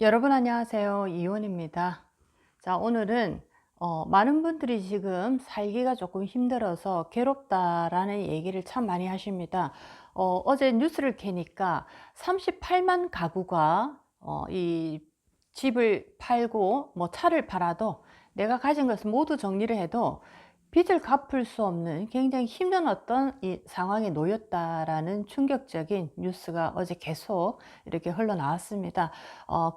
여러분 안녕하세요. 이원입니다. 자, 오늘은 많은 분들이 지금 살기가 조금 힘들어서 괴롭다라는 얘기를 참 많이 하십니다. 어제 뉴스를 캐니까 38만 가구가 이 집을 팔고 뭐 차를 팔아도 내가 가진 것을 모두 정리를 해도 빚을 갚을 수 없는 굉장히 힘든 어떤 이 상황에 놓였다라는 충격적인 뉴스가 어제 계속 이렇게 흘러나왔습니다.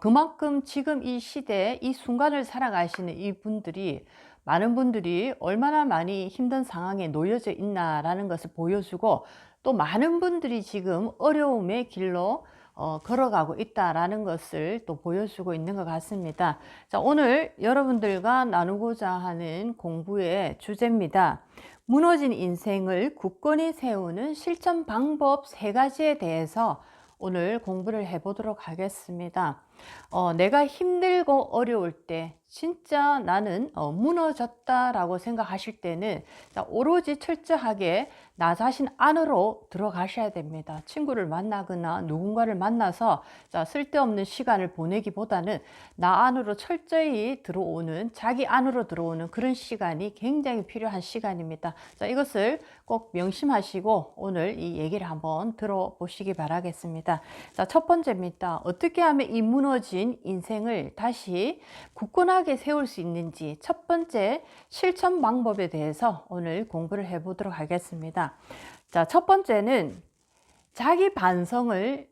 그만큼 지금 이 시대, 이 순간을 살아가시는 이 분들이, 많은 분들이 얼마나 많이 힘든 상황에 놓여져 있나라는 것을 보여주고, 또 많은 분들이 지금 어려움의 길로 걸어가고 있다라는 것을 또 보여주고 있는 것 같습니다. 자, 오늘 여러분들과 나누고자 하는 공부의 주제입니다. 무너진 인생을 굳건히 세우는 실천 방법 3가지에 대해서 오늘 공부를 해보도록 하겠습니다. 내가 힘들고 어려울 때, 진짜 나는 무너졌다라고 생각하실 때는 오로지 철저하게 나 자신 안으로 들어가셔야 됩니다. 친구를 만나거나 누군가를 만나서 쓸데없는 시간을 보내기보다는 나 안으로 철저히 들어오는, 자기 안으로 들어오는 그런 시간이 굉장히 필요한 시간입니다. 이것을 꼭 명심하시고 오늘 이 얘기를 한번 들어보시기 바라겠습니다. 첫 번째입니다. 어떻게 하면 이 무너진 인생을 다시 굳건하게 세울 수 있는지, 첫 번째 실천 방법에 대해서 오늘 공부를 해보도록 하겠습니다. 자, 첫 번째는 자기 반성을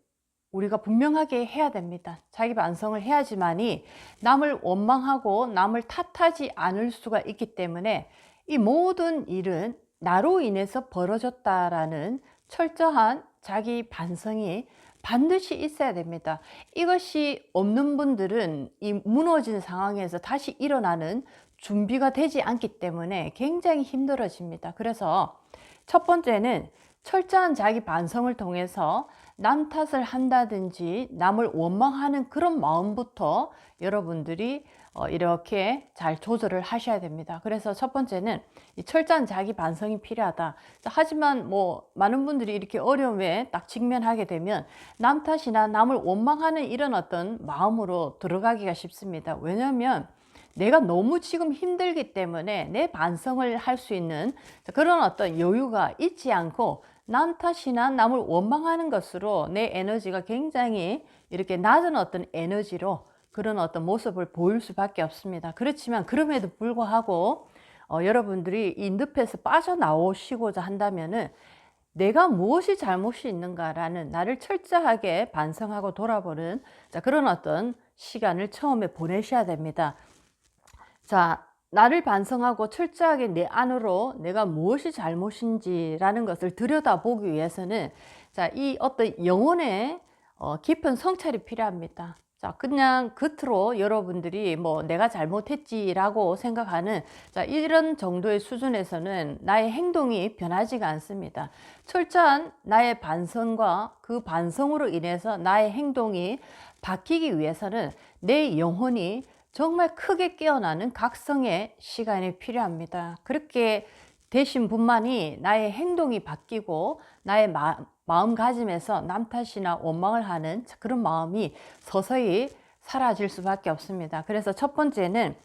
우리가 분명하게 해야 됩니다. 자기 반성을 해야지만이 남을 원망하고 남을 탓하지 않을 수가 있기 때문에 이 모든 일은 나로 인해서 벌어졌다라는 철저한 자기 반성이 반드시 있어야 됩니다. 이것이 없는 분들은 이 무너진 상황에서 다시 일어나는 준비가 되지 않기 때문에 굉장히 힘들어집니다. 그래서 첫 번째는 철저한 자기 반성을 통해서 남 탓을 한다든지 남을 원망하는 그런 마음부터 여러분들이 이렇게 잘 조절을 하셔야 됩니다. 그래서 첫 번째는 이 철저한 자기 반성이 필요하다. 하지만 뭐 많은 분들이 이렇게 어려움에 딱 직면하게 되면 남 탓이나 남을 원망하는 이런 어떤 마음으로 들어가기가 쉽습니다. 왜냐하면 내가 너무 지금 힘들기 때문에 내 반성을 할 수 있는 그런 어떤 여유가 있지 않고 남 탓이나 남을 원망하는 것으로 내 에너지가 굉장히 이렇게 낮은 어떤 에너지로 그런 어떤 모습을 보일 수밖에 없습니다. 그렇지만 그럼에도 불구하고 여러분들이 이 늪에서 빠져나오시고자 한다면은 내가 무엇이 잘못이 있는가라는 나를 철저하게 반성하고 돌아보는 그런 어떤 시간을 처음에 보내셔야 됩니다. 자, 나를 반성하고 철저하게 내 안으로 내가 무엇이 잘못인지라는 것을 들여다보기 위해서는 이 어떤 영혼의 깊은 성찰이 필요합니다. 그냥 겉으로 여러분들이 뭐 내가 잘못했지라고 생각하는 이런 정도의 수준에서는 나의 행동이 변하지가 않습니다. 철저한 나의 반성과 그 반성으로 인해서 나의 행동이 바뀌기 위해서는 내 영혼이 정말 크게 깨어나는 각성의 시간이 필요합니다. 그렇게 되신 분만이 나의 행동이 바뀌고 나의 마음가짐에서 남 탓이나 원망을 하는 그런 마음이 서서히 사라질 수밖에 없습니다. 그래서 첫 번째는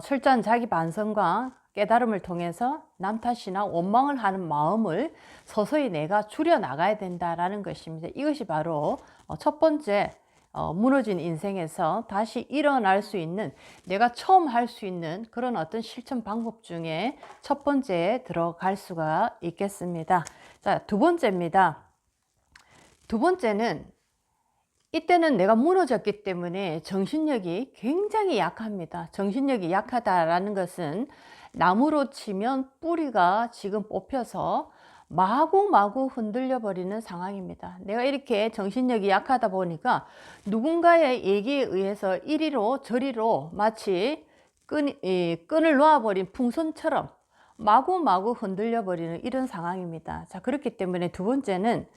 철저한 자기 반성과 깨달음을 통해서 남 탓이나 원망을 하는 마음을 서서히 내가 줄여 나가야 된다라는 것입니다. 이것이 바로 첫 번째 무너진 인생에서 다시 일어날 수 있는, 내가 처음 할 수 있는 그런 어떤 실천 방법 중에 첫 번째에 들어갈 수가 있겠습니다. 자, 두 번째입니다. 두 번째는 이때는 내가 무너졌기 때문에 정신력이 굉장히 약합니다. 정신력이 약하다라는 것은 나무로 치면 뿌리가 지금 뽑혀서 마구마구 흔들려 버리는 상황입니다. 내가 이렇게 정신력이 약하다 보니까 누군가의 얘기에 의해서 이리로 저리로 마치 끈을 놓아버린 풍선처럼 마구마구 흔들려 버리는 이런 상황입니다. 자, 그렇기 때문에 두 번째는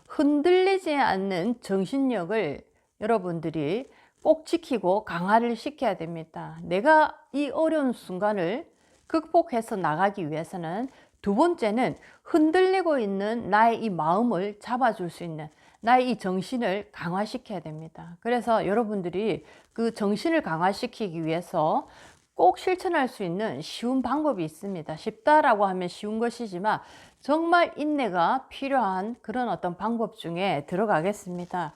흔들리지 않는 정신력을 여러분들이 꼭 지키고 강화를 시켜야 됩니다. 내가 이 어려운 순간을 극복해서 나가기 위해서는 두 번째는 흔들리고 있는 나의 이 마음을 잡아줄 수 있는 나의 이 정신을 강화시켜야 됩니다. 그래서 여러분들이 그 정신을 강화시키기 위해서 꼭 실천할 수 있는 쉬운 방법이 있습니다. 쉽다라고 하면 쉬운 것이지만 정말 인내가 필요한 그런 어떤 방법 중에 들어가겠습니다.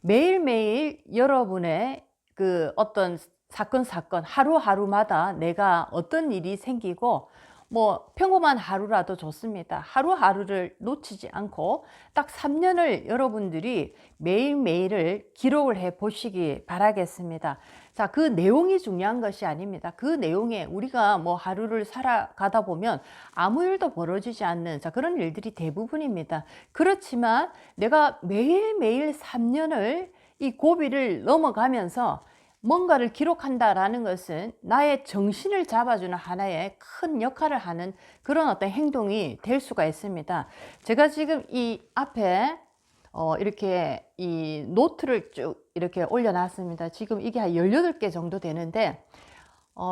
매일매일 여러분의 그 어떤 사건 하루하루마다 내가 어떤 일이 생기고 뭐 평범한 하루라도 좋습니다. 하루하루를 놓치지 않고 딱 3년을 여러분들이 매일매일을 기록을 해 보시기 바라겠습니다. 자, 그 내용이 중요한 것이 아닙니다. 그 내용에 우리가 뭐 하루를 살아가다 보면 아무 일도 벌어지지 않는 그런 일들이 대부분입니다. 그렇지만 내가 매일매일 3년을 이 고비를 넘어가면서 뭔가를 기록한다라는 것은 나의 정신을 잡아주는 하나의 큰 역할을 하는 그런 어떤 행동이 될 수가 있습니다. 제가 지금 이 앞에 이렇게 이 노트를 쭉 이렇게 올려놨습니다. 지금 이게 한 18개 정도 되는데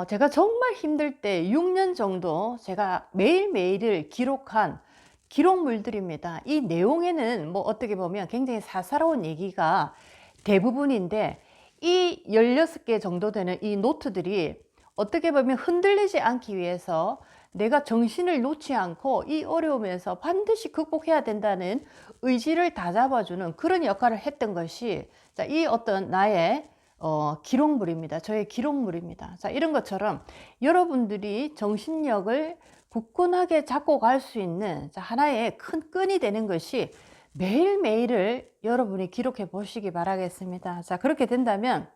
제가 정말 힘들 때 6년 정도 제가 매일매일을 기록한 기록물들입니다. 이 내용에는 뭐 어떻게 보면 굉장히 사사로운 얘기가 대부분인데 이 16개 정도 되는 이 노트들이 어떻게 보면 흔들리지 않기 위해서 내가 정신을 놓지 않고 이 어려움에서 반드시 극복해야 된다는 의지를 다잡아주는 그런 역할을 했던 것이 이 어떤 나의 기록물입니다. 저의 기록물입니다. 자, 이런 것처럼 여러분들이 정신력을 굳건하게 잡고 갈 수 있는 하나의 큰 끈이 되는 것이 매일매일을 여러분이 기록해 보시기 바라겠습니다. 자, 그렇게 된다면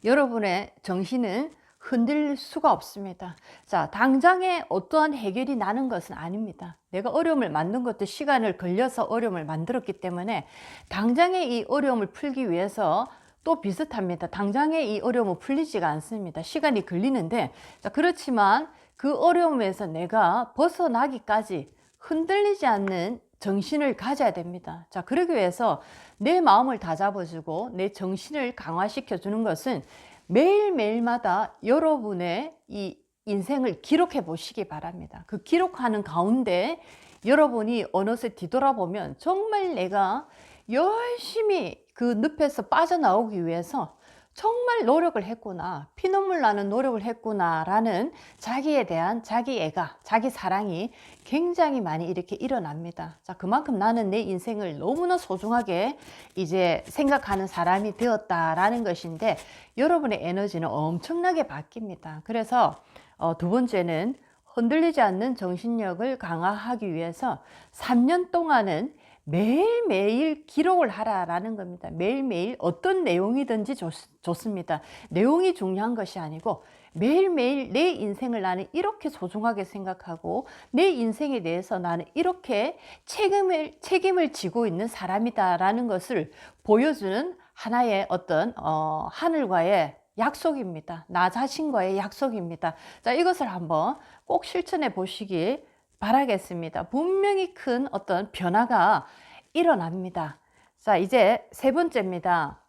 여러분의 정신은 흔들릴 수가 없습니다. 자, 당장에 어떠한 해결이 나는 것은 아닙니다. 내가 어려움을 만든 것도 시간을 걸려서 어려움을 만들었기 때문에 당장에 이 어려움을 풀기 위해서 또 비슷합니다. 당장에 이 어려움은 풀리지가 않습니다. 시간이 걸리는데, 자, 그렇지만 그 어려움에서 내가 벗어나기까지 흔들리지 않는 정신을 가져야 됩니다. 자, 그러기 위해서 내 마음을 다잡아주고 내 정신을 강화시켜 주는 것은 매일매일마다 여러분의 이 인생을 기록해 보시기 바랍니다. 그 기록하는 가운데 여러분이 어느새 뒤돌아보면 정말 내가 열심히 그 늪에서 빠져나오기 위해서 정말 노력을 했구나, 피눈물 나는 노력을 했구나 라는 자기에 대한 자기 애가, 자기 사랑이 굉장히 많이 이렇게 일어납니다. 자, 그만큼 나는 내 인생을 너무나 소중하게 이제 생각하는 사람이 되었다라는 것인데 여러분의 에너지는 엄청나게 바뀝니다. 그래서 두 번째는 흔들리지 않는 정신력을 강화하기 위해서 3년 동안은 매일매일 기록을 하라라는 겁니다. 매일매일 어떤 내용이든지 좋습니다. 내용이 중요한 것이 아니고 매일매일 내 인생을 나는 이렇게 소중하게 생각하고 내 인생에 대해서 나는 이렇게 책임을 지고 있는 사람이다라는 것을 보여주는 하나의 어떤 하늘과의 약속입니다. 나 자신과의 약속입니다. 자, 이것을 한번 꼭 실천해 보시기 바라겠습니다. 분명히 큰 어떤 변화가 일어납니다. 자, 이제 세 번째입니다.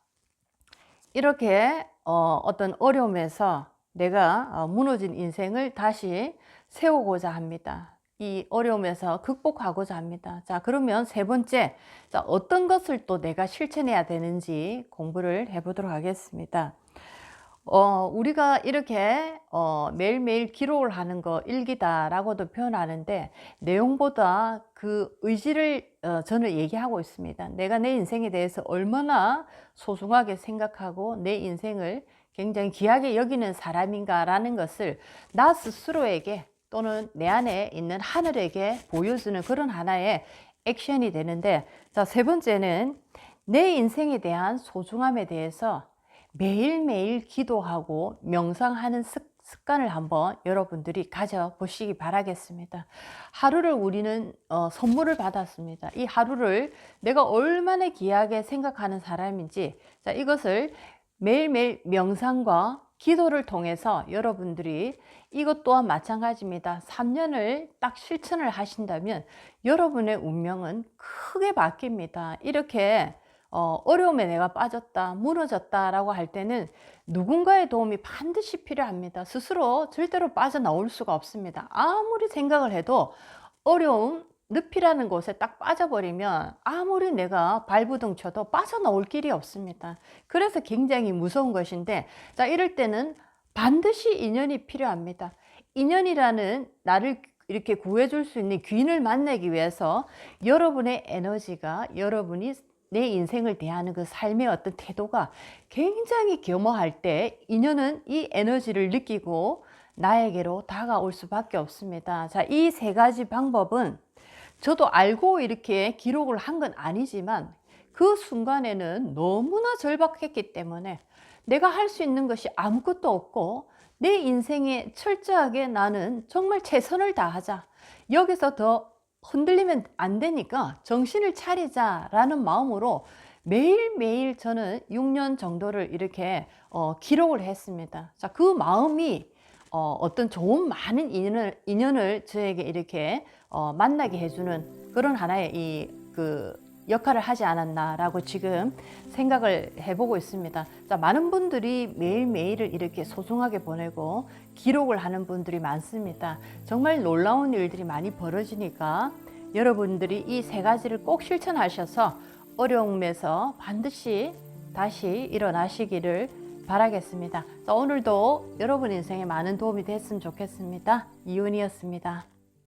이렇게 어떤 어려움에서 내가 무너진 인생을 다시 세우고자 합니다. 이 어려움에서 극복하고자 합니다. 자, 그러면 세 번째, 자, 어떤 것을 또 내가 실천해야 되는지 공부를 해보도록 하겠습니다. 우리가 이렇게 매일매일 기록을 하는 거 일기다라고도 표현하는데, 내용보다 그 의지를 저는 얘기하고 있습니다. 내가 내 인생에 대해서 얼마나 소중하게 생각하고 내 인생을 굉장히 귀하게 여기는 사람인가라는 것을 나 스스로에게 또는 내 안에 있는 하늘에게 보여주는 그런 하나의 액션이 되는데, 자, 세 번째는 내 인생에 대한 소중함에 대해서 매일매일 기도하고 명상하는 습관을 한번 여러분들이 가져보시기 바라겠습니다. 하루를 우리는 선물을 받았습니다. 이 하루를 내가 얼마나 귀하게 생각하는 사람인지, 자, 이것을 매일매일 명상과 기도를 통해서 여러분들이 이것 또한 마찬가지입니다. 3년을 딱 실천을 하신다면 여러분의 운명은 크게 바뀝니다. 이렇게 어려움에 내가 빠졌다, 무너졌다 라고 할 때는 누군가의 도움이 반드시 필요합니다. 스스로 절대로 빠져나올 수가 없습니다. 아무리 생각을 해도 어려움, 늪이라는 곳에 딱 빠져버리면 아무리 내가 발부둥 쳐도 빠져나올 길이 없습니다. 그래서 굉장히 무서운 것인데, 자, 이럴 때는 반드시 인연이 필요합니다. 인연이라는 나를 이렇게 구해줄 수 있는 귀인을 만나기 위해서 여러분의 에너지가, 여러분이 내 인생을 대하는 그 삶의 어떤 태도가 굉장히 겸허할 때 인연은 이 에너지를 느끼고 나에게로 다가올 수밖에 없습니다. 자, 이 세 가지 방법은 저도 알고 이렇게 기록을 한 건 아니지만 그 순간에는 너무나 절박했기 때문에 내가 할 수 있는 것이 아무것도 없고 내 인생에 철저하게 나는 정말 최선을 다하자, 여기서 더 흔들리면 안 되니까 정신을 차리자라는 마음으로 매일매일 저는 6년 정도를 이렇게 기록을 했습니다. 자, 그 마음이 어떤 좋은 많은 인연을 저에게 이렇게 만나게 해주는 그런 하나의 역할을 하지 않았나라고 지금 생각을 해보고 있습니다. 자, 많은 분들이 매일매일을 이렇게 소중하게 보내고 기록을 하는 분들이 많습니다. 정말 놀라운 일들이 많이 벌어지니까 여러분들이 이 세 가지를 꼭 실천하셔서 어려움에서 반드시 다시 일어나시기를 바라겠습니다. 자, 오늘도 여러분 인생에 많은 도움이 됐으면 좋겠습니다. 이윤이었습니다.